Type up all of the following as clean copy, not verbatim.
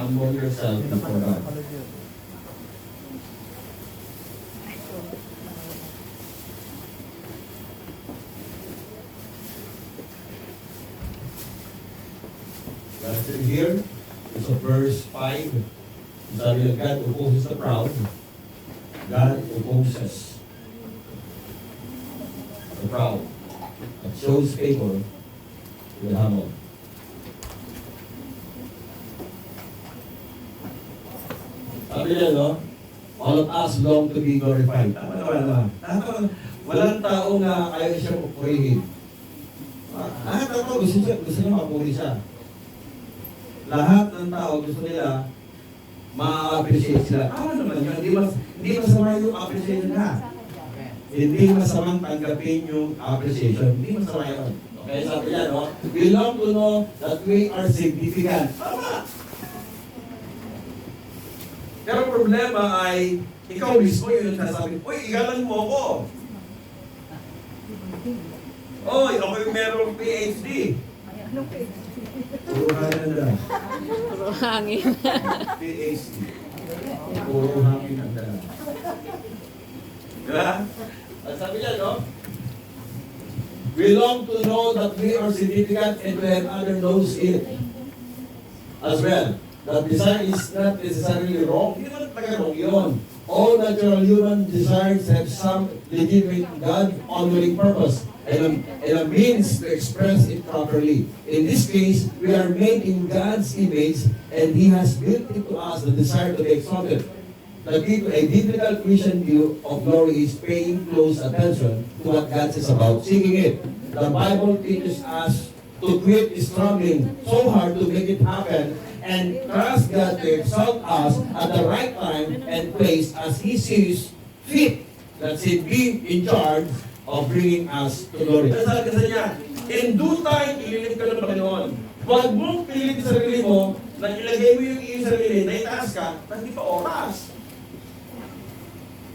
humble yourself before God. That's it here. It's a verse 5. Sabi ng God opposes the proud. God opposes the proud. But shows favor to the humble. Sabi niya, no? All of us long to be glorified. Tama naman. Walang tao na kaya siya pupurihin. Lahat ng tao gusto niya mapuri siya. Lahat ng tao gusto nila ma-appreciate sila. Naman yun. Hindi masama yung appreciation na. Hindi masamang tanggapin yung appreciation. Hindi masama yun. Okay, sabi niya, no? We long to know that we are significant. Tama! Pero problema ay, ikaw mismo yung nasabi, uy, igalan mo ako. Oy, ako yung merong PhD. Puro hangin na lang. Puro hangin. PhD. Puro hangin na lang. Diba? At sabi niya, no? We long to know that we are significant and to have other knows it as well. That desire is not necessarily wrong. Hindi naman talaga wrong yun. All natural human desires have some legitimate God-honoring purpose and a means to express it properly. In this case, we are made in God's image and He has built into us the desire to be exalted. A biblical Christian view of glory is paying close attention to what God says about seeking it. The Bible teaches us to quit struggling so hard to make it happen and trust God to exalt us at the right time and place as He sees fit. That's it, be in charge of bringing us to glory. Sabi kasi niya, in due time, ililit ka ng Panginoon. Huwag mong pilit sa sarili mo na ilagay mo yung iyong sarili na itaas ka, na hindi pa oras.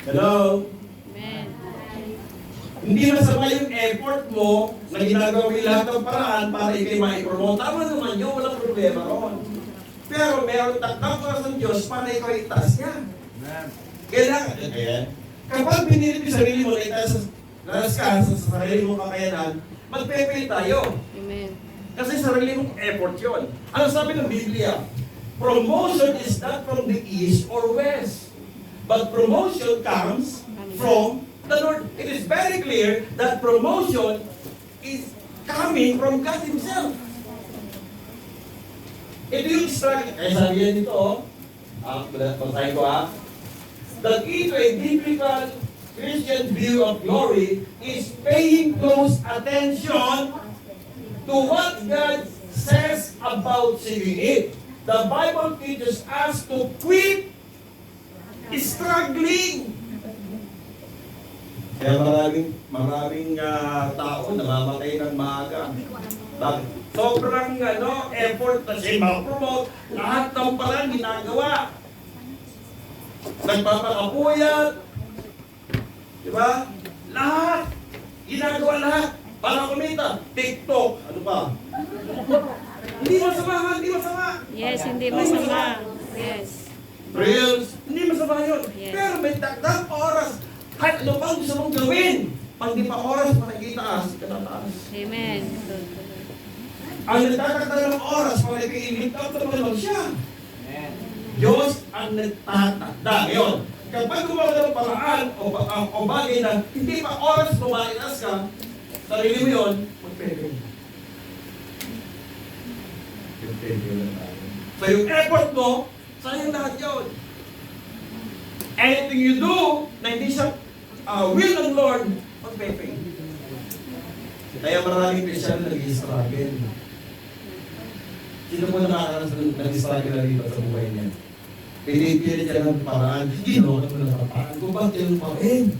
Hello? Amen. Hindi masama yung effort mo na ginagawa mo yung lahat ng paraan para ikay ma-promote. Tama naman yun, walang problema ron. Pero meron takdang oras ng Diyos para ikaw itaas niya. Kailangan. Kapag pinilit yung sarili mo na itaas ka sa sarili mong kakayanan, magpe-fail tayo. Amen. Kasi sarili mong effort yun. Ano sabi ng Biblia? Promotion is not from the east or west, but promotion comes from the Lord. It is very clear that promotion is coming from God Himself. Ito yung struggle. Kaya sabi yan dito, pagsahin ko the key to a biblical Christian view of glory is paying close attention to what God says about seeing it. The Bible teaches us to quit struggling. Kaya maraming tao namamatay ng maaga. Bakit? Sobrang effort na siya ma-promote. Lahat ng parang ginagawa. Nagpapakapuyat. Diba? Lahat. Ginagawa lahat. Para kumita. TikTok. Ano pa? Hindi masama. Hindi masama. Yes, hindi masama. Yes. Reels. Hindi masama yun. Yes. Pero may takdang oras. Kahit ano pang gusto mong gawin. Pag di pa oras para itaas, ikatataas. Amen. Ang nagtatakda ng oras para i-lift up na naman siya. Diyos ang nagtatakda. Ngayon, kapag gumawa ng paraan o bagay na hindi pa oras lumaitas ka, sarili mo yun, magpapagay. So yung effort mo, sayang lahat yun. Anything you do na hindi siya will ng Lord, magpapagay. Kaya maraming Christian na nag-i-struggle. Sino po nakakaras na nag-struggle na dito sa buhay niya? Pinipilit siya ng paraan. Ginawa mo ng paraan. Kung bakit yung pain?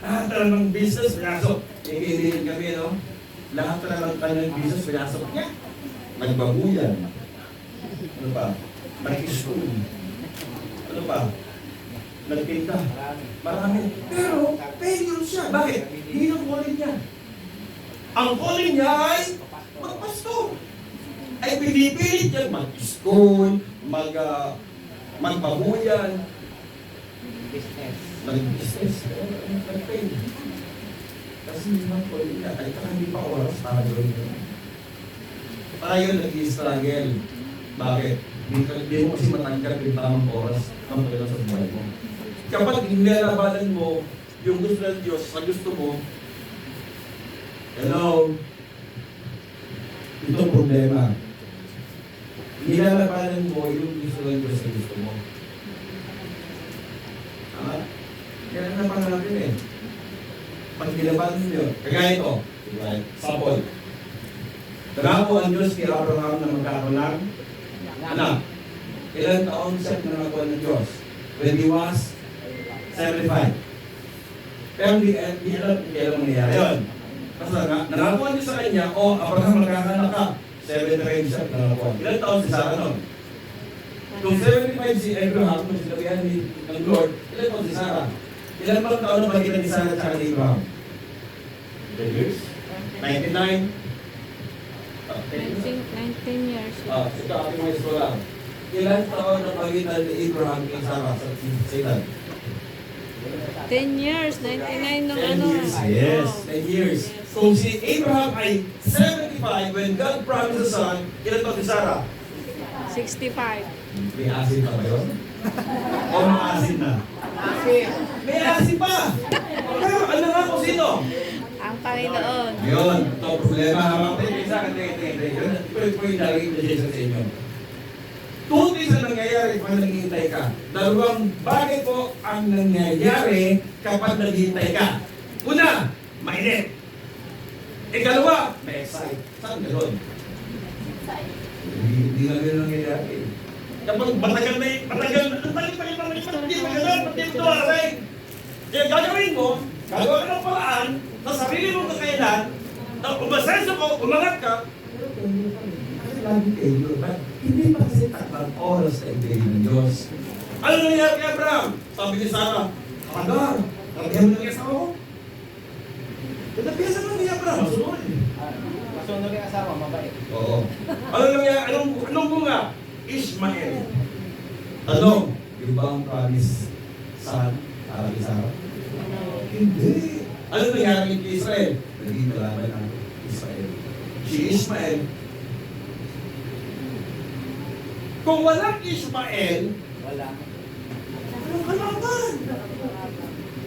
Lahat na ng business, pinasok. Ikirin kami, no? Lahat na ng kanyang business, pinasok niya. Nagbabuyan. Ano pa? Nag-school. Ano pa? Nagpinta. Marami. Pero, failure siya. Bakit? Hindi ang calling niya. Ang calling niya ay magpastor. Ay pinipilit yan mag-school, magpabuyan, Business. mag-business, mag-pay. Kasi naman po yun na, ay hindi pa oras para gawin yun. Tayo nag-i-struggle. Bakit? Hindi mo kasi matanggal yung tamang oras ng Panginoon sa buhay mo. Kapag nilalabanan mo yung gusto ng Diyos sa gusto mo, hello, itong problema. Nilalabanan mo yung gusto ng Diyos sa gusto mo. Tama? Kaya naman natin eh. Pag nilabanan nyo, kagaya ito, sample. Nangako ang Diyos kay Abraham na magkakaroon anak. Ilang taon siya nangako ng Diyos? When he was 75. Pero hindi alam kung kailan mangyayari yun. Kasi nangako ang Diyos sa kanya, Abraham magkakaroon ka. 75 siya nangako. Ilang taon si Sarah nun? Kung 75 si Abraham, kung sinabihan ng Lord, ilang taon si Sarah? Ilan bang taon na magkita ni Sarah at ni Abraham? 10 years? 99? 19 years. Ito aking may lang. Ilan taon na pagitan ni Abraham kay Sarah sa silan? 10 years. 99 nung 10 ano. years, yes. 10 years. Kung si Abraham ay 75, when God promised a son, ilan taon si Sarah? 65. May asin pa ba yun? O maasin na? Asin. May asin pa! Pero ano nga kung sino? Ang Panginoon. Yun, ito problema. Hawakin sa akin, yun. Ito yung naging decision sa inyo. Tuti sa nangyayari pag naghihintay ka. Dalawang bagay po ang nangyayari kapag naghihintay ka. Una, mainit. Ikalawa, ma-excite. Saan ka doon? Hindi na ganun nangyayari. Kapag matagal na kaya gagawin mo, gagawa ka ng paraan sa sarili mong kakailan, na umasenso ko, umangat ka, kasi lagi kayo, hindi pa kasi takbang oras na ibigay ng Diyos. Ano nangyari kay Abraham? Sabi ni Sarah, Hagar, nalagyan mo ng asawa ko? Katapiasan mo ni Abraham, masunod. Masunod yung asawa, mabait. Oo. Ano nangyari? Anong bunga? Ishmael. Tanong, yung ba ang promise son para kay Sarah? Hindi. Ano nangyari kay Israel? Naging kalaban ng Israel. Si Ishmael. Kung walang Ishmael, Wala. walang kalaban.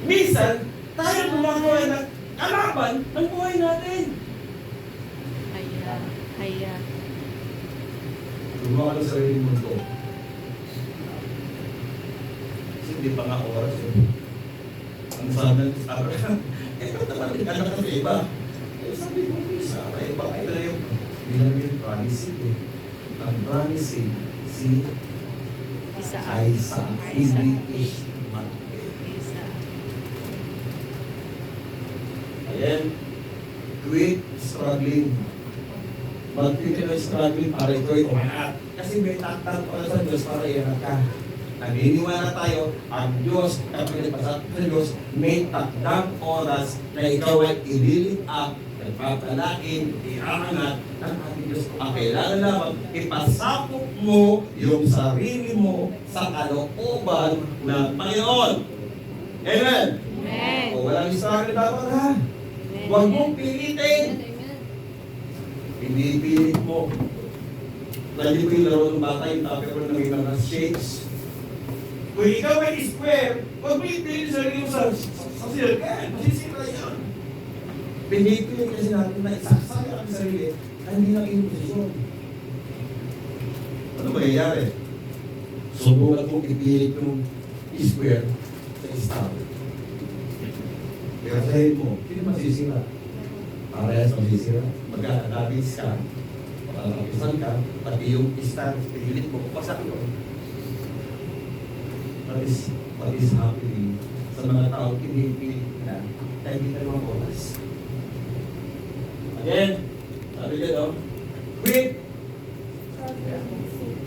Minsan, tayo gumagawa ng kalaban ng buhay natin. Haya. Gumawa ng sarili mo ito. Kasi hindi pa nga oras eh. Ang sabi ng Abraham, ba't naman anak ka sa iba? Sabi ko, Sarah, iba kayo na yung bilang promising eh. Ang promising si Isaac, hindi Ishmael. Ayan, quit struggling. Mag-quit ka ng struggling para ito'y umangat. Kasi may taktak para sa Diyos para iangat ka. Naniniwala tayo, ang Diyos, kapag nagpasat sa Diyos, may takdang oras na ikaw ay i-lift up, nagpapalain, iaangat ng ating Diyos. Ang kailangan lamang, ipasapok mo yung sarili mo sa kalooban ng Panginoon. Amen? Amen. O walang struggle dapat ha. Huwag mong pilitin. Hindi pilit mo. Lagi ko yung laro ng bata, yung tapos ko na may mga shapes. Kung ikaw ay square, huwag mo ipilit sa sarili mo sa circle. Masisira yun. Pinipilit kasi natin na isasaya ang sarili na hindi na iyong posisyon. Ano mangyayari? Subukan mong ipilit yung square sa star. Kaya sahin mo, hindi masisira. Parehas masisira. Magkakabis ka, makakapisan ka, pati yung star, pilit mo, pasak yun. What is happening sa mga tao pinipilit na dahil hindi na mga oras. Again, sabi niya no, quit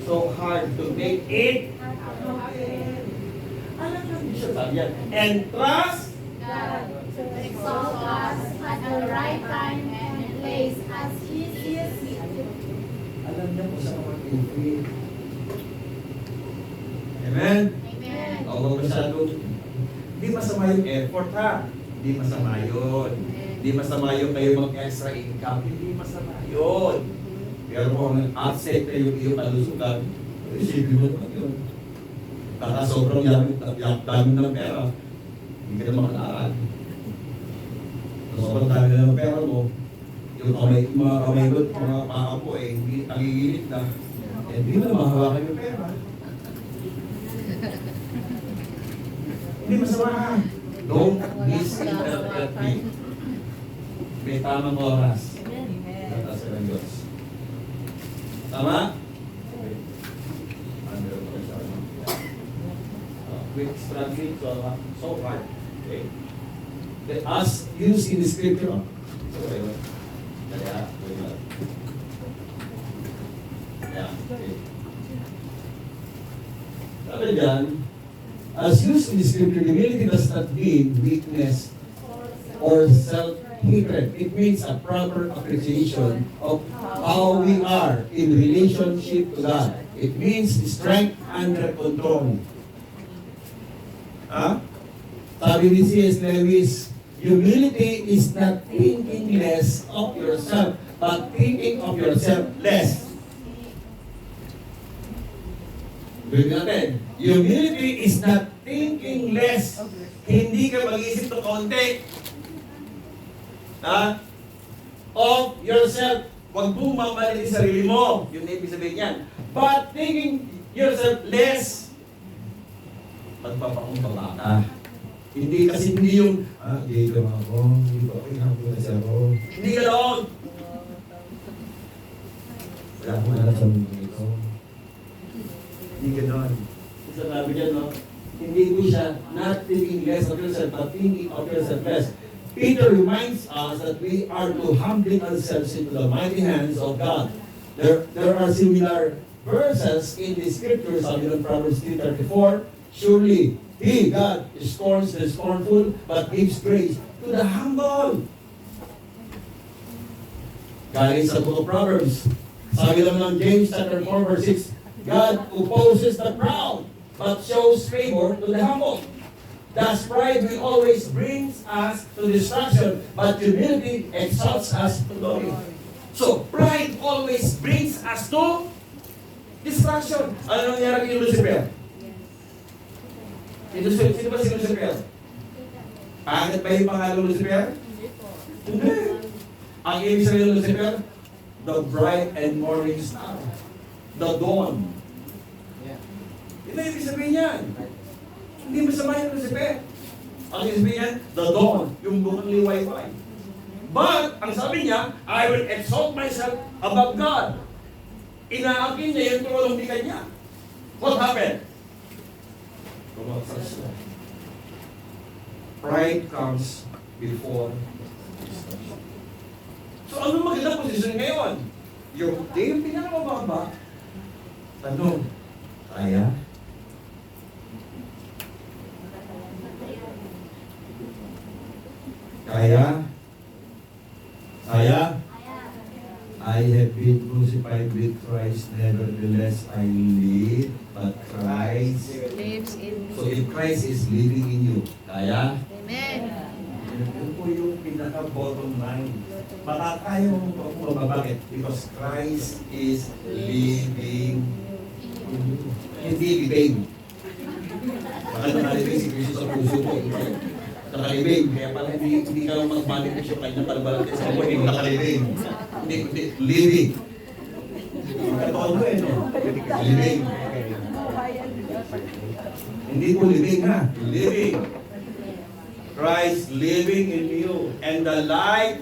so hard to make it happen. Alam niyo, hindi siya sabi yan. And trust God to exalt us at the right time and place as He sees fit. alam niya kung saan mag-quit. Amen? Amen. O, huwag masyadong, hindi masama yung effort ha. Hindi masama yun. Hindi masama yung kayo mag-extra income. Hindi masama yun. Pero kung accept kayo yung iyong kalusugan, isipin mo naman yun. Kaka sobrang dami ng pera, hindi ka na makakaaral. Sobrang dami na ng pera mo, yung mga kamay mo, mga paa mo, hindi nagigilit na. Hindi mo na mahawakan yung pera. Hindi masama. Don't misinterpret me. May tamang oras. Tatasa ng Diyos. Tama? Okay. Quick struggling, so hard. Okay. As used in the scripture. Okay. Kaya, okay. Sabi dyan, as used in the scripture, humility does not mean weakness or self-hatred. It means a proper appreciation of how we are in relationship to God. It means strength under control. Sabi ni C.S. Lewis, humility is not thinking less of yourself, but thinking of yourself less. Bigyan natin. Humility is not thinking less. Hindi ka mag-isip ng konti. Of yourself. Huwag mong mamalit sa sarili mo. Yun na ibig sabihin yan. But thinking yourself less. Magpapakumbaba ka. Hindi kasi hindi yung, gay ka ako, hindi pa ako inakula siya ako. Hindi ka doon. Wala akong alam sa mundo ito. Hindi ganon. Sabi niya, no? Hindi ko siya not thinking less of yourself, but thinking of yourself less. Peter reminds us that we are to humbling ourselves into the mighty hands of God. There are similar verses in the scriptures, sabi ng Proverbs 3:34, surely He, God, scorns the scornful, but gives grace to the humble. Galing sa book of Proverbs, sabi lang ng James chapter 4 verse 6, God opposes the proud, but shows favor to the humble. Thus pride will always brings us to destruction, but humility exalts us to glory. So, pride always brings us to destruction. Ano nangyari kay Lucifer? Sino ba si Lucifer? Pangit ba yung pangalan Lucifer? Hindi. Ang ibig sabihin ng Lucifer, the bright and morning star. The dawn. Ito yung ibig sabihin yan. Hindi masama yung Lucifer. Ang ibig sabihin yan, the dawn. Yung bukang liwayway. But, ang sabi niya, I will exalt myself above God. Inaakin niya yung tulong di kanya. What happened? Pride comes before destruction. So ano magandang posisyon ngayon? Yung pinakamababa, tanong, kaya? Kaya? Kaya? I have been crucified with Christ, nevertheless I live, but Christ Lives in me. So if Christ is living in you, kaya? Amen. Yun po yung pinaka-bottom line. Makakaya mo po bakit? Because Christ is living in you. Hindi living. Baka nakalibing si Cristo sa puso mo. Nakalibing. Kaya pala hindi ka mag-manifest yung kanyang palabalang sa buhay. Hindi nakalibing. Hindi, living. Magkatoon ko no? Living. Hindi po living ha. Living. Christ living in you. And the life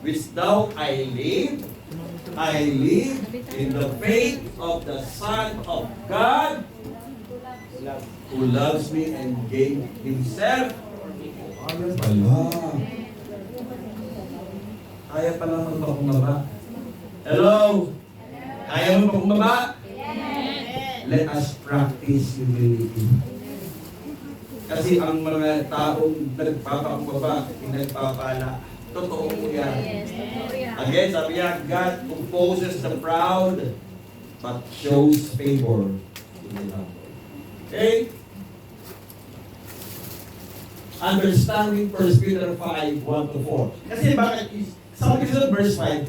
which now I live in the faith of the Son of God who loves me and gave Himself. Kaya pala magpakumbaba. Hello? Kaya mo magpakumbaba? Let us practice humility. Kasi ang mga taong nagpapakumbaba, pinagpapala, totoo po yan. Again, sabi niya, God opposes the proud, but shows favor to the humble. Okay? Understanding 1 Peter 5, 1 to 4. Kasi bakit? Sabi kasi sa verse 5,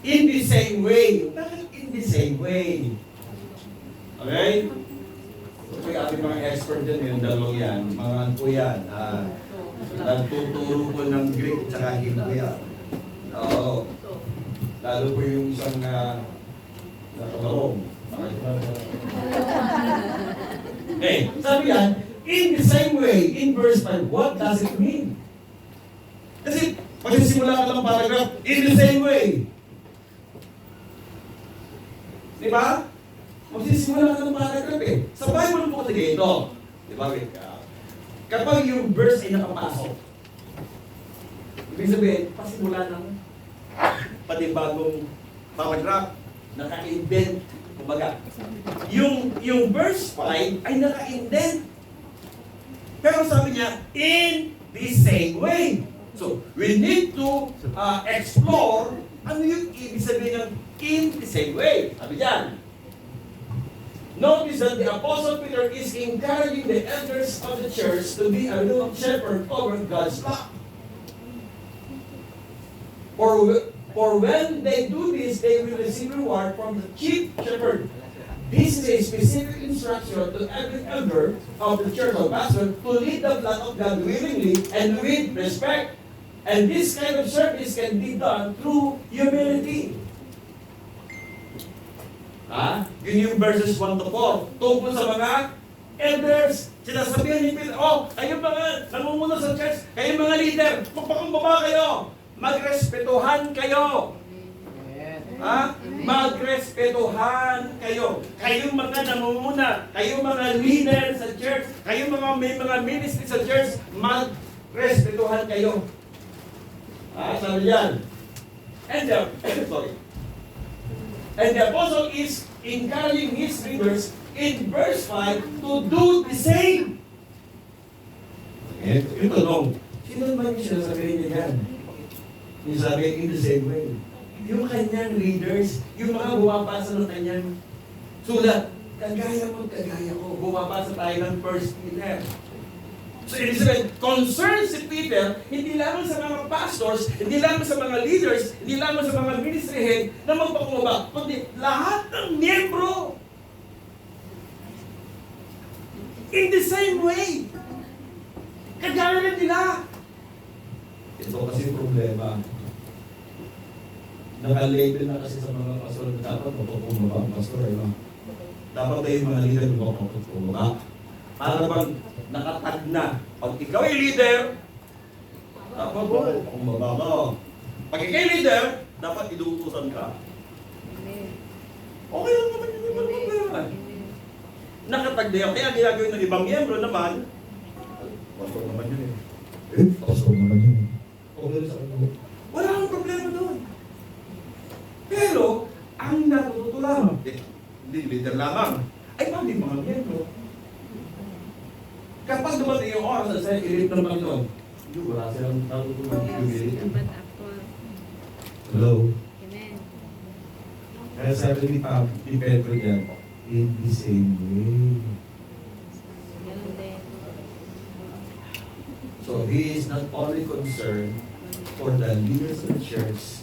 in the same way. Bakit in the same way? Okay? So, may ating mga expert din, yung dalawang yan, mga ano po yan, nagtuturo po ng Greek tsaka Hebrew yan. Oo. Lalo po yung isang nakabarong. Okay, sabi yan, in the same way, in verse 5, what does it mean? Kasi, magsisimula ka ng paragraph, in the same way. Di ba? Magsisimula ka ng paragraph eh. Sa Bible po kasi ito. Di ba? Kapag yung verse ay nakapasok, ibig sabihin, pasimula ng panibagong paragraph, naka-indent, kumbaga. Yung verse 5 ay naka-indent. Pero sabi niya, in the same way. So, we need to explore ano yung ibig sabihin ng in the same way. Sabi diyan. Notice that the Apostle Peter is encouraging the elders of the church to be a real shepherd over God's flock. For when they do this, they will receive reward from the chief shepherd. This is a specific instruction to every elder of the church of pastor to lead the flock of God willingly and with respect. And this kind of service can be done through humility. Yun yung verses 1 to 4. Tungkol sa mga elders. Sinasabihan ni Peter, kayo mga namumuno sa church, kayo mga leader, magpakumbaba kayo. Magrespetuhan kayo. Magrespetuhan kayo. Kayong mga namumuna, kayong mga leader sa church, kayong may mga ministry sa church, magrespetuhan kayo. Sabi yan. And the apostle is encouraging his readers in verse 5 to do the same. Ito tanong, sino naman yung sinasabihin niya yan? Yung sabi in the same way. Yung kanyang readers, yung mga bumabasa ng kanyang sulat, kagaya mo, kagaya ko, bumabasa tayo ng 1 Peter. So, ibig sabihin, concern si Peter, hindi lamang sa mga pastors, hindi lamang sa mga leaders, hindi lamang sa mga ministry head na magpakumbaba, kundi lahat ng miyembro. In the same way. Kagaya rin nila. Ito kasi problema. Naka-label na kasi sa mga pastor na dapat magpakumbaba ang pastor. Dapat tayo mga leader magpakumbaba. Para bang nakatag na. Pag ikaw ay leader, dapat magpakumbaba ka. Pag ikaw ay leader, dapat iduutusan ka. Okay lang naman yun. Ibang problema. Nakatag na yun. Kaya ginagawin ng ibang miyembro naman, pastor naman yun eh. Pastor naman yun eh. Okay sa kanila. Wala akong problema doon. Pero, ang natututo lamang, hindi leader lamang, ay pati mga miyembro. Kapag dumating yung oras sa ilip ng Panginoon, hindi, wala silang natutunan. Hello? Amen. Kaya sabi ni Pedro yan, in the same way. Ganun din. So he is not only concerned for the leaders of the church,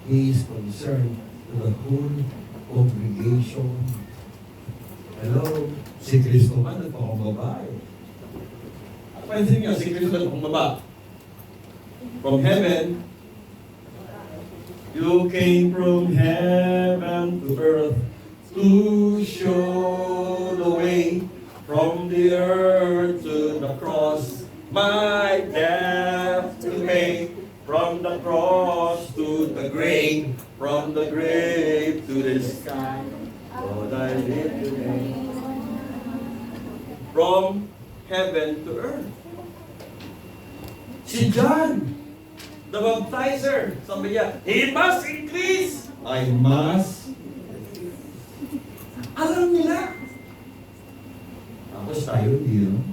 he is concerned to the whole congregation. Hello? Si Kristo man nagpakumbaba eh. Pansin niyo, si Kristo nagpakumbaba. From heaven, you came from heaven to earth to show the way from the earth to the cross. My death to pay, from the cross to the grave, from the grave to the sky. Lord, I live today. From heaven to earth. Si John, the baptizer, sabi niya, he must increase, I must. Alam nila. Tapos tayo, hindi no?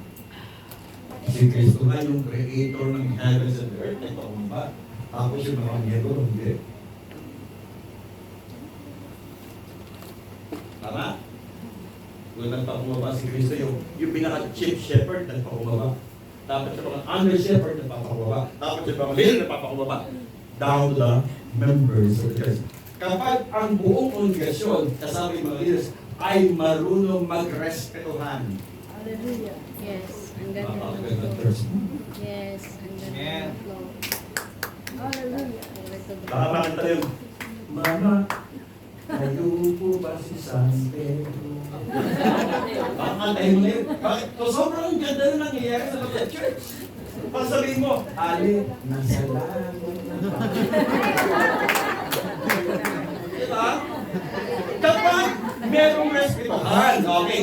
Si Kristo nga yung creator ng heavens and earth, ay pakumba. Tapos yung mga miyembro, hindi. Tama? Kung nagpapumaba si Kristo, yung pinaka-chief shepherd, nagpapumaba. Tapos yung mga under shepherd, nagpapumaba. Tapos yung mga leader, nagpapumaba. Down to the members of the church. Kapag ang buong kongregasyon, kasama yung mga leaders, ay marunong magrespetuhan. Hallelujah. Yes. Ang ganda ng Napakaganda flow. person. Yes. Ang ganda Amen. ng flow. Hallelujah. Glory to God. Baka makanta yung, Mama, kayo po ba si San Pedro? Baka kantahin mo na yun. Bakit? So, sobrang ganda na nangyayari sa mga church. Pag sabihin mo, Ali, nasa langit na pa. Diba? Kapag merong respetuhan, okay?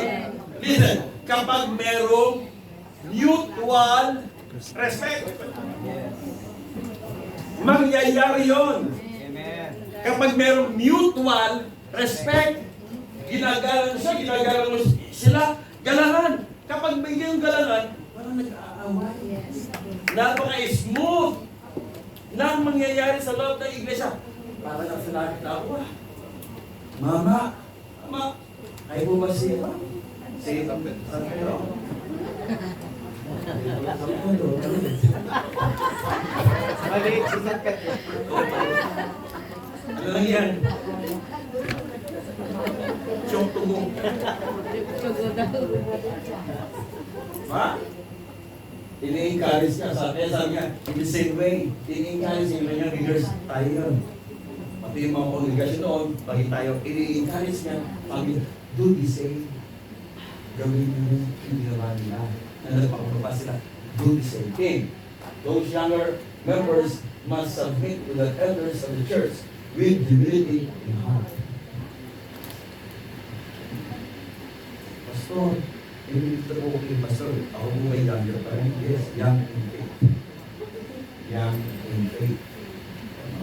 Listen, kapag merong mutual respect, mangyayari yon. Amen. Kapag merong mutual respect, ginagalang siya, ginagalang mo sila, galangan. Kapag may ganyung galangan, walang nag-aaway. Yes. Napaka-smooth na ang mangyayari sa loob ng iglesia. Para lang sa langit na ako, Mama, ay po ba siya? Si San Pedro. Maliit si San Pedro. Ano lang yan? Siyong tugong. Sugo daw. Ha? Ini-encourage niya. Sabi niya, in the same way, ini-encourage yung kanyang leaders, tayo yun. Pati yung mga kongregasyon noon, pagi tayo, ini-encourage niya, sabi, do the same. Gawin mo yung ginawa nila. Na nagpapababa sila, do the same thing. Those younger members must submit to the elders of the church with humility in heart. Pastor, hindi ito po kay Pastor. Ako po ay younger pa rin. Yes, young in faith. Young in faith.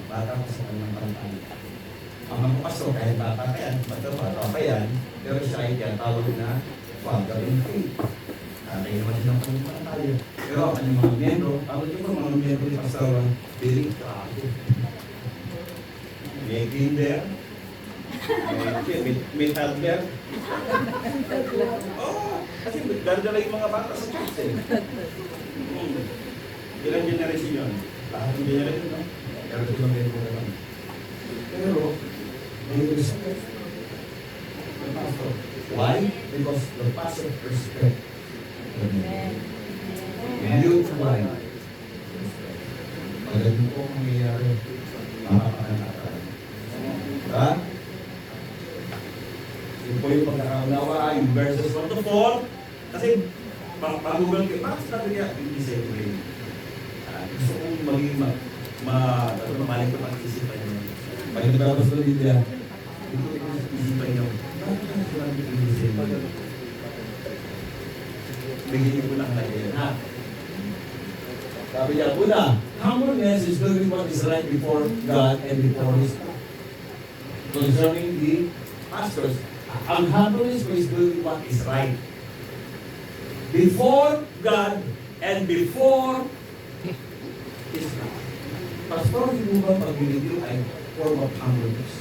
Bata ko sa kanyang pantay. Ang mga pastor, kahit bata pa yan, bata pa yan, pero siya ay tinatawag na father in faith. Tatay naman silang pantay. Pero ang kanyang mga membro, tawag yung mga membro ni Pastor, very proud. May kinder, may toddler. Oo, kasi dala yung mga bata sa church eh. Ilang generation yun? Lahat ng generation, no? Pero ito lang din po naman. Pero, may respect the pastor. Why? Because the pastor respect the Amen. youth why? Pag ito po mangyayari, makapanatan. Ha? Yun po yung pagkakaunawa, yung verses 1 to 4. Kasi, pag-google kayo, bakit sabi niya, hindi sa way. Gusto kong maging mamalik ko pag-isipan niyo. Pag nagpapos ng Biblia, hindi ko isipan niyo. Bakit ka sinabi ng isipan niyo? Bigyan niyo po lang tayo yan, ha? Sabi niya, una, humbleness is doing what is right before God and before His people. Concerning the pastors, ang humbleness is doing what is right before God and before His people. Pastor, hindi mo ba pag-review ay form of humbleness?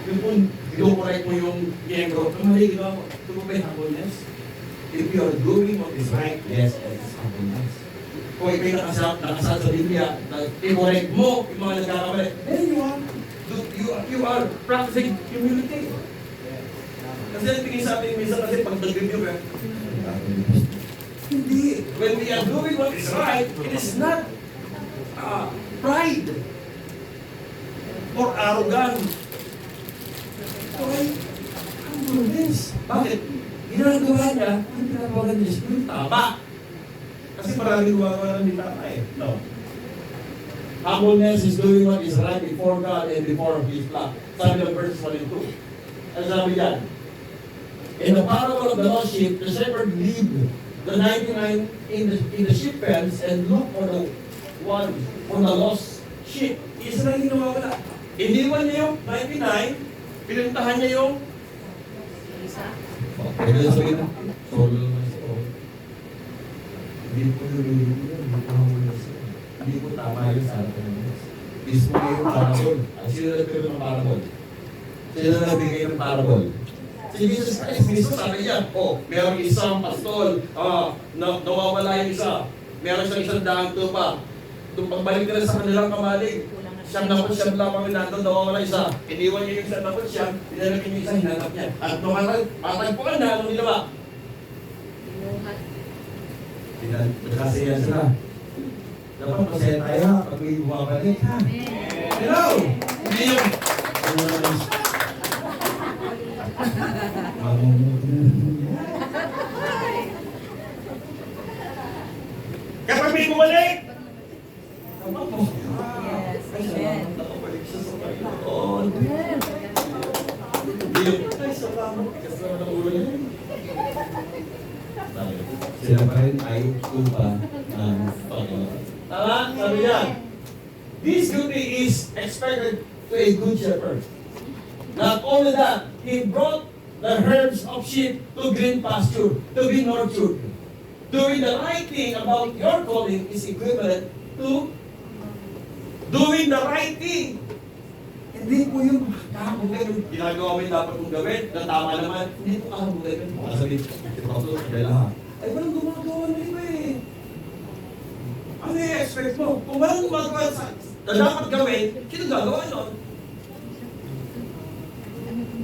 Yung kung i-correct mo yung miyembro, mali ginawa mo, ito mo ba yung humbleness? If you are doing what is right, yes, that is humbleness. Kung ikaw nakasal sa Biblia, i-correct mo yung mga nagkakamali, then you are practicing humility. Kasi tingin sa atin minsan kasi pag nag-review ka, hindi. When we are doing what is right, it is not pride or arrogance. Okay? Humbleness. Bakit? Ginagawa niya, ang pinapawagan niya yung tama. Kasi maraming gumagawa ng hindi tama eh. No. Humbleness is doing what is right before God and before His flock. Sabi ng verse 1 and 2. Ano sabi yan? In the parable of the lost sheep, the shepherd leave the 99 in the sheep pens and look for the one, for the lost sheep. Isa na yung nawawala. Iniwan niya yung 99, pinuntahan niya yung Isa. pwede sabihin na, solo naman siya. Hindi po hindi po tama yun sa atin. Mismo yung parabol. Sino nagbigay ng parabol? Sino nagbigay ng parabol? Si Jesus Christ mismo sabi niya, merong isang pastol, nawawala yung isa. Meron siyang 100 tupa. Nung pagbalik nila sa kanilang kamalig, siyam lamang yung nandun, nawawala isa. Iniwan niya yung 100, pinalagay niya isa, hinanap niya. At matagpuan na, anong ginawa? Binuhat. Nagkasaya sila. Dapat masaya tayo pag may bumabalik, ha? Hello! Hindi yung... Kapag may bumalik! Yes. Amen. Nakabalik siya sa Panginoon. Hindi yung... Ay, salamat. Kasama ng ulo niya. Sila pa rin ay tupa ng Panginoon. Tama? Sabi niya, this duty is expected to a good shepherd. Not only that, he brought the herds of sheep to green pasture, to be nurtured. Doing the right thing about your calling is equivalent to doing the right thing. Hindi po yung kahapon ginagawa mo yung dapat mong gawin, na tama naman. Hindi po kahapon kayo. Baka sabihin, ito ako, kailangan. Ay, walang gumagawa na iba eh. Ano yung expect mo? Kung walang gumagawa na dapat gawin, sino gagawa nun?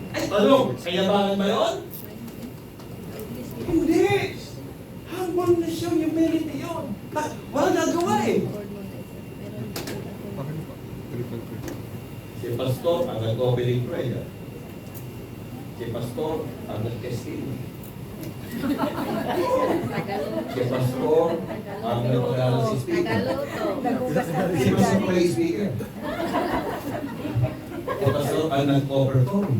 Ay, tanong, kayabangan ba yun? Hindi! Humbleness yun, humility yun. Walang gagawa eh. Si Pastor ang nag-opening prayer. Si Pastor ang nag-testing. Si Pastor ang nag-pag-aaral si speaker. Si Pastor pa yung speaker. Si Pastor ang nag-overcome.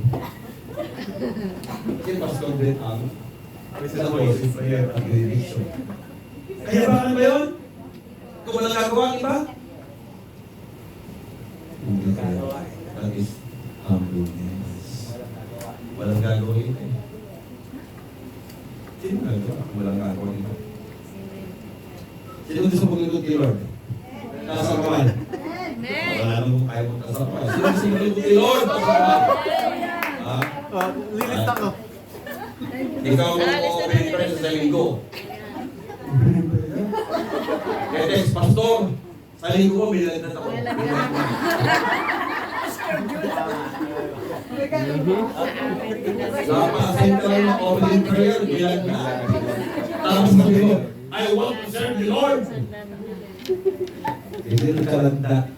Si Pastor din ang nag-opening prayer at benediction. Kaya ba ba yun? Kung walang gagawa ang iba? Hindi kaya. That is humbleness. Walang gagawa ito eh. Sino gagawa kung walang gagawa ito? Sino gusto maglingkod kay Lord? Kasapawan. Wala namang kaya mong kasapawan. Sino gusto maglingkod kay Lord? Kasapawan. Lilista ko. Ikaw mag-open prayer sa linggo. Kaya Pastor, sa linggo mo, bilagdat ako. Napaka-central na opening prayer, bilagdat. Tapos sabi mo, I want to serve the Lord. Hindi rin kalagdat.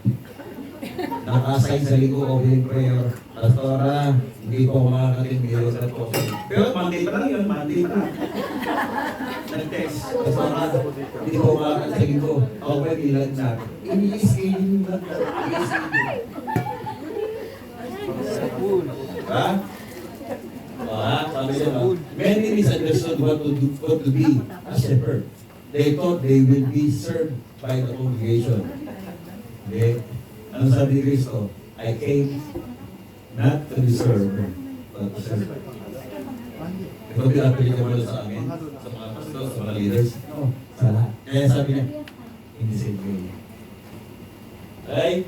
Nakasign sa linggo opening prayer. Pastora, hindi ko makakating bilagdat ko. Pero Monday pa lang yun, Monday pa. Nag-text. Pastora, hindi ko makakating sa linggo. Ako ba bilagdat? Ini-schedule lang. Ha? Sabi niya, many misunderstood what to be a shepherd. They thought they will be served by the congregation. Hindi. Ano sabi ni Cristo? I came not to be served, but to serve. Ito pinapili ka mo sa amin, sa mga pastors, sa mga leaders. No, sa lahat. Kaya sabi niya, in the same way. Okay?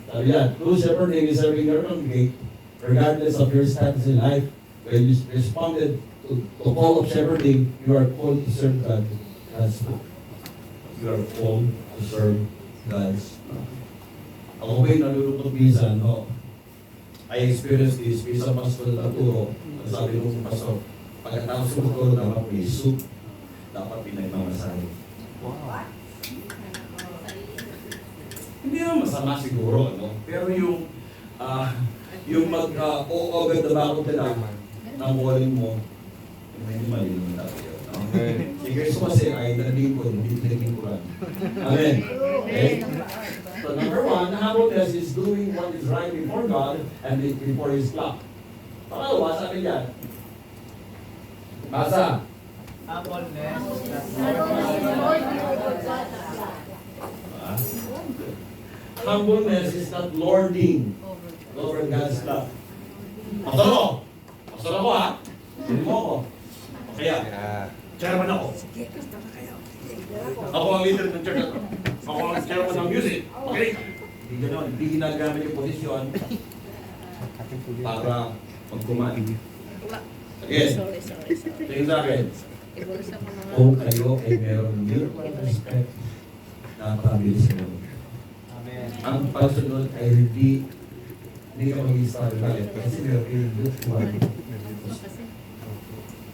Sabi niya, true shepherd may be serving your congregate, regardless of your status in life. When you responded to call of shepherding, you are called to serve God. You are called to serve God's. Ako ba'y nalulungkot minsan, no? I experienced this, minsan pastor na turo, sabi nung pastor, pagkatapos mo turo, dapat may soup, dapat pinagmamasahe. Wow. Hindi naman masama siguro, no? Pero yung mag-over the back of the lamp, ng walling mo, hindi mali naman dapat yun. Okay. Si Cristo kasi ay nalingkod, hindi pinagingkuran. Amen. Okay? So number one, humbleness is doing what is right before God and before His flock. Pangalawa, sabi niyan. Basa. Humbleness. Humbleness is not lording over God's flock. Pastor ako! Pastor ako ha! Sino mo ako? Kaya, chairman ako. Ako ang leader ng church. Ako ang chairman ng music. Okay? Hindi gano'n. Hindi ginagamit yung posisyon para magkumain. Again, Sorry. tingin sa akin. Ibulsa ko mga... Kung kayo ay meron mutual respect, napakabilis mo. Amen. Ang pagsunod ay hindi ka mag-i-start ulit kasi meron kayong mutual.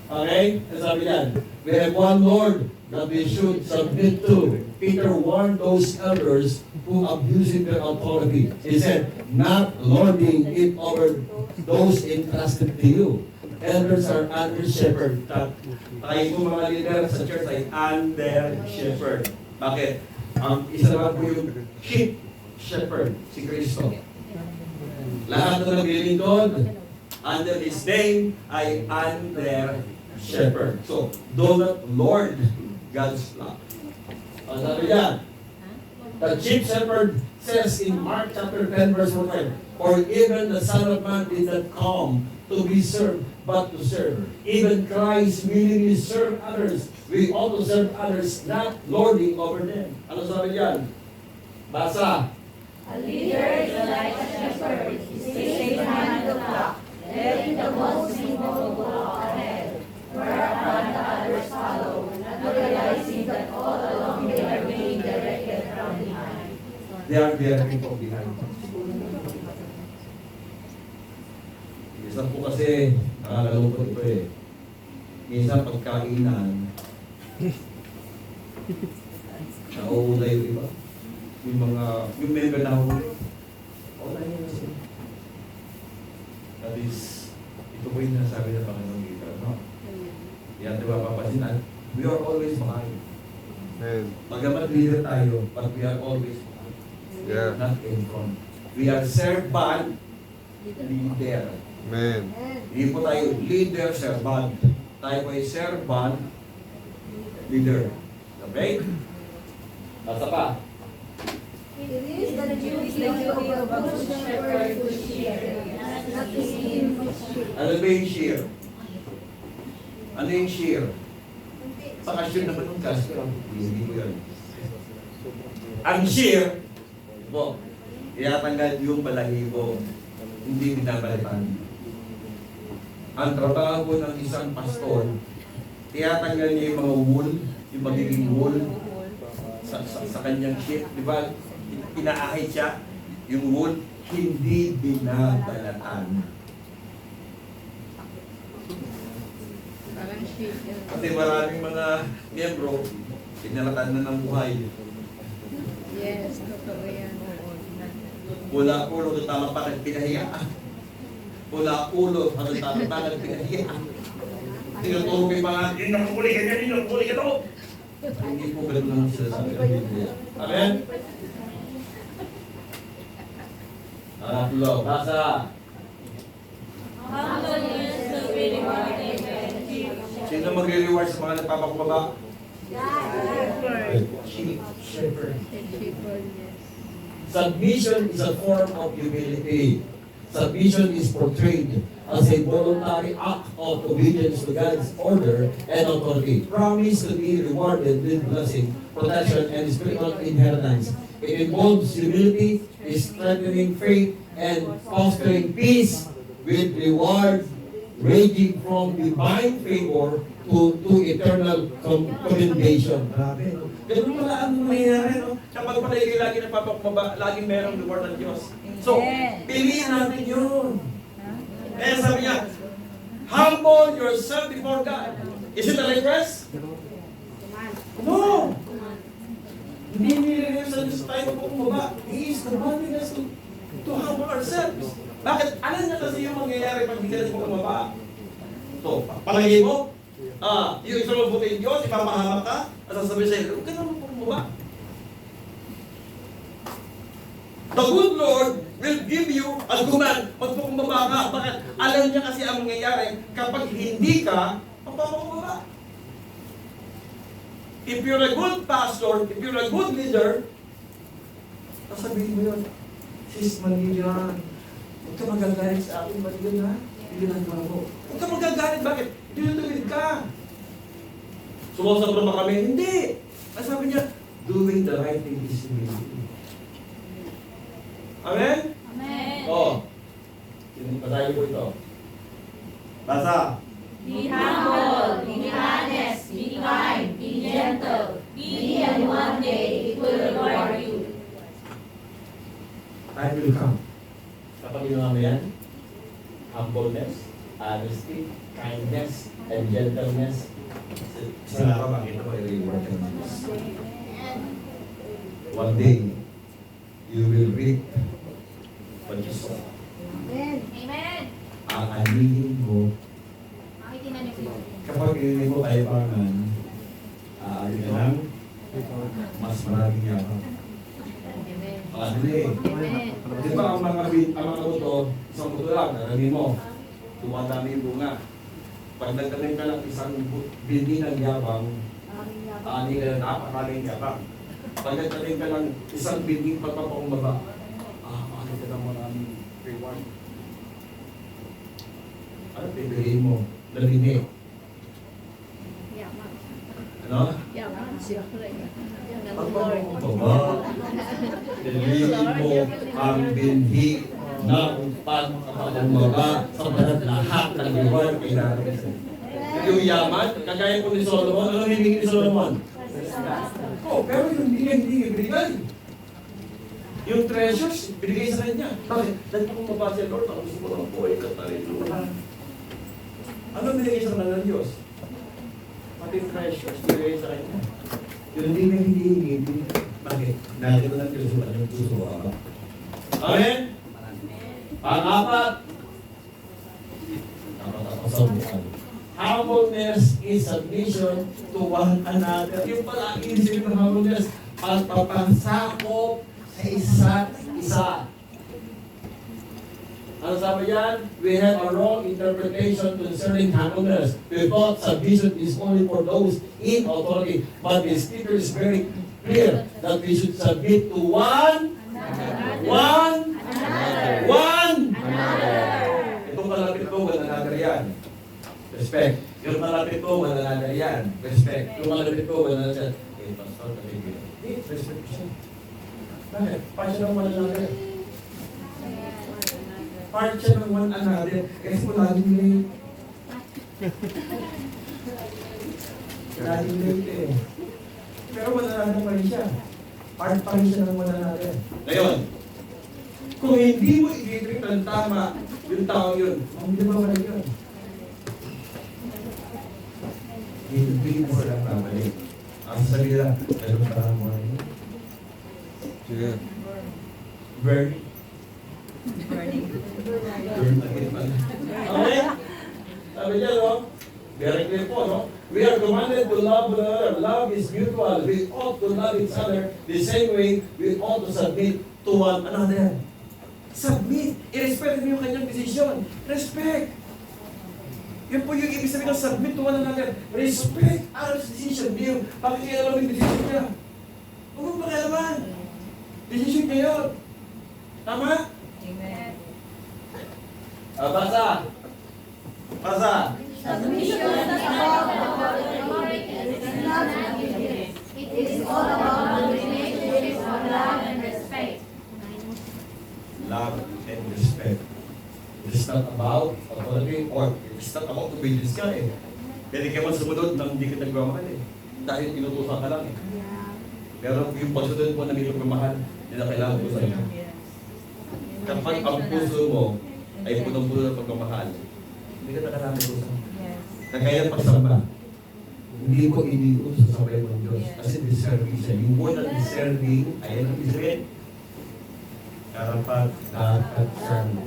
Okay? Ang sabi yan, we have one Lord that we should submit to. Peter warned those elders who abusing their authority. He said, not lording it over those entrusted to you. Elders are under shepherd. Tayo po mga leader sa church ay under shepherd. Bakit? Ang isa naman po yung sheep shepherd, si Kristo. Lahat na naglilingkod under His name ay under shepherd. So, do not lord God's flock. Ang sabi niya, the chief shepherd says in Mark chapter 10 verse 1, for even the Son of Man did not come to be served, but to serve. Even Christ willingly served others. We ought to serve others, not lording over them. Ano sabi niyan? Basa. A leader is like a shepherd. He stays behind the flock, letting the most single go ahead, whereupon the others follow, not realizing that all along they are being directed from behind. There are people behind. Minsan po kasi, nakakalungkot ito eh. Minsan pagkainan, nauuna yung iba. Yung member na ako, wala yun kasi. That is, ito po yung nasabi ng Panginoon dito, no? Yan, di ba, papansinan? We are always behind. Magamat leader tayo, but we are always behind. Yeah. Not in front. We are servant, leader. Amen. Hindi po tayo leader, servant. Tayo po ay servant, leader. Okay? Basta pa. It is the duty of a good shepherd to share, not to steal his sheep. Ano ba yung share? Ano yung share? Sa kasyon naman ng kasyon. Hindi po yun. Ang share, po, iatanggal yung balahibo. Hindi binabalitan. Ang trabaho po ng isang pastor, tiyatanggal niya yung mga wool, yung magiging wool sa kanyang sheep. Di ba? Inaahit siya. Yung wool, hindi binabalatan. Parang shit. Kasi maraming mga miyembro, pinalatan na ng buhay. Yes, totoo yan. Pula ulo, tama pa nagpinahiya. Pula ulo, tama pa nagpinahiya. Tinuturo yung mga, inakuli ka dyan, inakuli ka to. Hindi po ganun lang sinasabi ng Biblia. Amen? Pangatlo, basa. Sino magre-reward sa mga nagpapakumbaba? Sheep, shepherd. Submission is a form of humility. Submission is portrayed as a voluntary act of obedience to God's order and authority. Promise to be rewarded with blessing, protection, and spiritual inheritance. It involves humility, strengthening faith, and fostering peace with reward ranging from divine favor to eternal commendation. Grabe. Ganun pala ang nangyayari, no? Kapag pala yung lagi nagpapakumbaba, laging merong reward ng Diyos. So, piliin natin yun. Kaya sabi niya, humble yourself before God. Is it a request? No! Hindi nilagay sa Diyos tayo magpakumbaba. He is commanding us to humble ourselves. Bakit? Alam niya kasi yung mangyayari pag hindi ka nagpakumbaba. So, palagay mo, yung isang mabuti yung Diyos, ipapahamak ka, at sasabihin sa'yo, huwag ka na magpakumbaba. The good Lord will give you a command. Magpakumbaba ka. Bakit? Alam niya kasi ang mangyayari kapag hindi ka, magpapakumbaba. If you're a good pastor, if you're a good leader, sasabihin mo yun, sis, mali yan. Huwag ka magagalit sa akin, mali yun ha. Hindi lang mo. Huwag ka magagalit, bakit? Tinutuwid ka. Sumasobra ba kami? Hindi. Ang sabi niya, doing the right thing is humility. Amen? Amen. Oo. Patayin po ito. Basa. Be humble, be honest, be kind, be gentle, be and one day it will reward you. Time will come. Kapag ginawa mo yan, humbleness, honesty, kindness, and gentleness, sa araw makita mo i-reward ka ng Diyos. One day, you will reap what you sow. Amen. Ang anihin mo, Makikita niyo po. kapag inihin mo tayo pangan, aarin ka lang, mas maraming yaman. Amen. Ano eh, Amen. di ba ang mga buto, isang buto lang, naramin mo, tumatami yung bunga. Pag nagtanim ka lang isang bindi ng yabang, ani ka na napakaraming yabang. Pag nagtanim ka lang isang bindi pagpapakumbaba, ano ka na maraming reward. Ano pipiliin mo? Labini. Yaman. Ano? Yaman. Siyempre. Ng Pagpapakumbaba, Lord. pipiliin mo ang bindi ng pagpapakumbaba sa lahat ng reward ay darating sa'yo. Yung yaman, kagaya po ni Solomon, ano hiningi ni Solomon? Pero yung hindi binigay. Yung treasures, binigay sa kanya. Bakit? Dahil kung mabasa Lord, ako gusto mo ng buhay ka tayo. Ano binigay sa kanila ng Diyos? Pati treasures, binigay sa kanya. Yung hindi. Bakit? Nakita ng Diyos yung kanyang puso. Amen? Pang-apat, humbleness is submission to one another. Yung pala, isip ng humbleness, pagpapasakop sa isa't isa. Ano sabi yan? We have a wrong interpretation concerning humbleness. We thought submission is only for those in authority. But the Scripture is very clear that we should submit to one. Itong malapit ko, one another yan. Respect. Yung malapit ko, one another yan. Respect. Yung malapit ko, one another yan. Eh, pastor, kapigil. Eh, respect ko siya. Bakit? Part siya ng one another. Part siya ng one another. Kasi mo laging late. Laging late eh. Pero one another pa rin siya. Part pa rin siya ng one another. Ngayon, kung hindi mo i-treat ng tama yung tao yun, hindi ba wala yun? Hindi mo lang babalik. Ang sabi nila, meron parang mo rin. Sige. Burning. Burning again man. Okay? Sabi niya, no? Very clear po, no? We are commanded to love one another. Love is mutual. We ought to love each other the same way we ought to submit to one another. Submit. I-respect mo yung kanyang decision. Respect. Yun po yung ibig sabihin ng submit to one another. Respect our decision. Hindi yung pakikialaman yung decision niya. Huwag mong pakialaman. Decision niya yun. Tama? Amen. Basa. Basa. Submission is about authority. It is not forgiveness. It is all about the relationships of love and respect. Love and respect. It is not about authority or it is not about obedience ka eh. Pwede ka man sumunod nang hindi ka nagmamahal eh. Dahil inutusan ka lang eh. Pero yung pagsunod mo na may pagmamahal, hindi na kailangan ko sa'yo. Kapag ang puso mo ay punong-puno ng pagmamahal, hindi ka nakarami ko sa kaya pagsamba. Hindi ko iniutos sa sabay ng Diyos. Kasi deserving siya. Yung word na deserving, ayan ang Israel. Karapat, dapat, sana.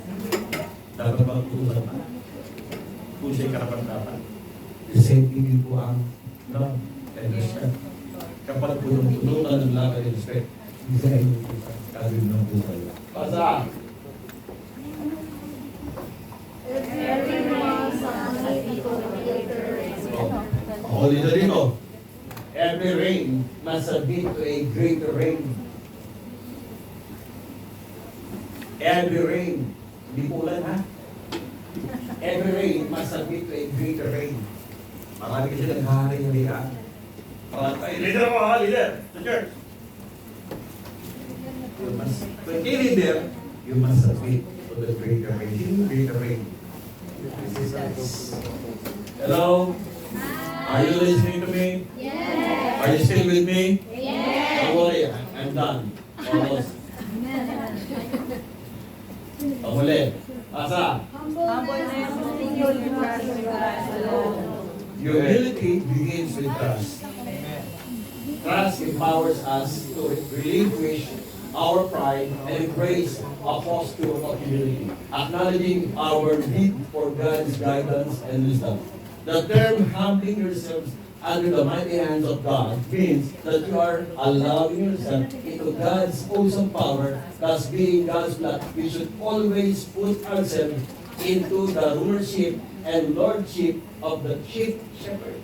Dapat mag-utusan pa. Kung siya'y karapat-dapat. The same thing din po ang love and respect. Kapag punong-puno ka ng love and respect, hindi ka inutusan. Kagawin ng buhay. Pasa! Holy na rin o. Every rain must submit to a greater rain. Every rain. Hindi po ulan ha? Every rain must submit to a greater rain. Marami kasi naghahari ng liha. Leader ako ha, leader. Sa church. When a leader, you must submit to the greater rain. Sino yung greater rain? Hello? Are you listening to me? Yes. Are you still with me? Yes. Don't worry, I'm done. Almost. Pamuli. Asa? Humbleness, continued trust in God alone. Humility begins with trust. Amen. Trust empowers us to relinquish our pride and embrace a posture of humility, acknowledging our need for God's guidance and wisdom. The term humbling yourselves under the mighty hands of God means that you are allowing yourself into God's awesome power, thus being God's blood. We should always put ourselves into the rulership and lordship of the chief shepherd.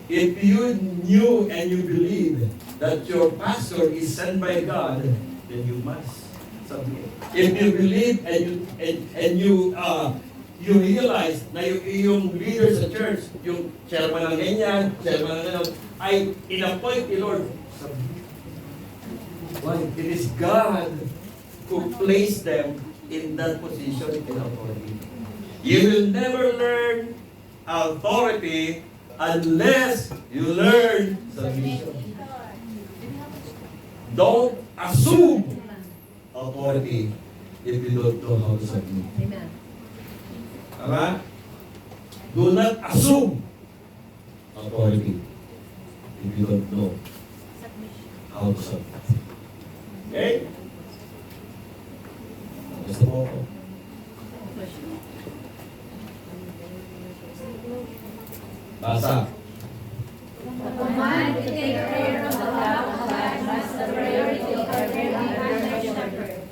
If you knew and you believe that your pastor is sent by God, then you must submit. If you believe and you realize na yung leader sa church, yung chairman ng ganyan, chairman ng ganyan, ay in-appoint ni Lord. Submit. Why? It is God who placed them in that position in authority. You will never learn authority unless you learn submission. Don't assume authority if you don't know how to submit. Amen. Tama? Do not assume authority if you don't know how to submit. Okay? Gusto mo ako? Basa. The command to take care of the flock of God must the priority of every leader shepherd.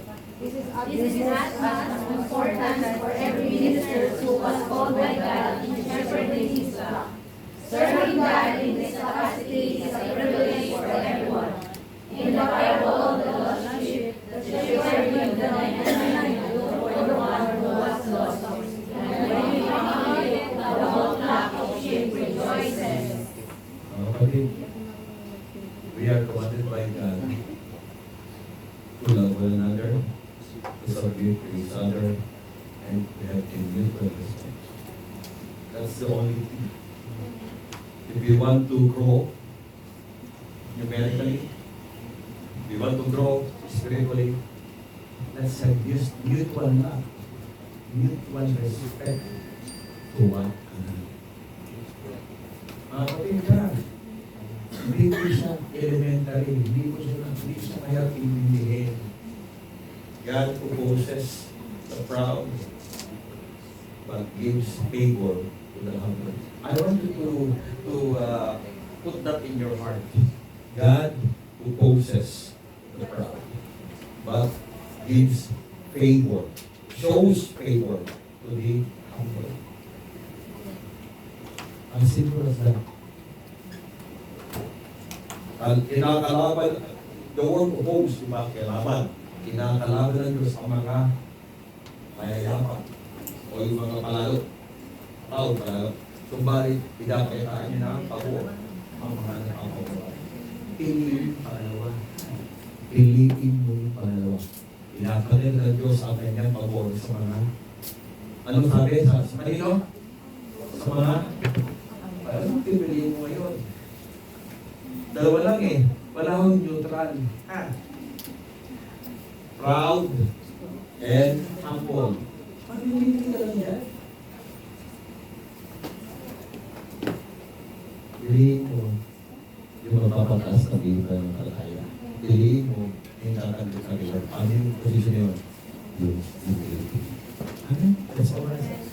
This is as important for every minister who was called by God in shepherding his flock. Serving God in this capacity is a privilege for everyone. In the parable of the lost sheep, the shepherd gave the 99 to look for the one who was lost. And when he found it, the whole flock of sheep rejoices. Kapatid, we are commanded by God to love one another, to submit to each other, and to have a mutual respect. That's the only thing. If we want to grow numerically, if we want to grow spiritually, let's have this mutual love, mutual respect to one another. Mga kapatid ka, hindi ko siya elementary, hindi siya mahirap intindihin. God opposes the proud, but gives favor to the humble. I want you to put that in your heart. God opposes the proud, but gives favor, shows favor to the humble. Ang simple as that. Ang kinakalaban, the word oppose, di ba? Kailaban. Kinakalaban ng Diyos ang mga mayayaman o yung mga palalo. Tao palalo. Subalit, pinapakitaan niya na ang pabor ang mga nakakawala. Piliin pangalawa. Piliin mo yung pangalawa. Pinakalit ng Diyos ang kanyang pabor sa mga anong sabi sa kanino? Sa mga anong pipiliin mo ngayon? Dalawa lang eh. Wala akong neutral. Ha? Proud and humble. Pag-ibigin ka lang yan. Piliin mo yung magpapataas na bibig ng kalaya. Piliin mo yung tatagod sa bibig. Ano yung posisyon yun? Yung humility. Ano? That's all I said.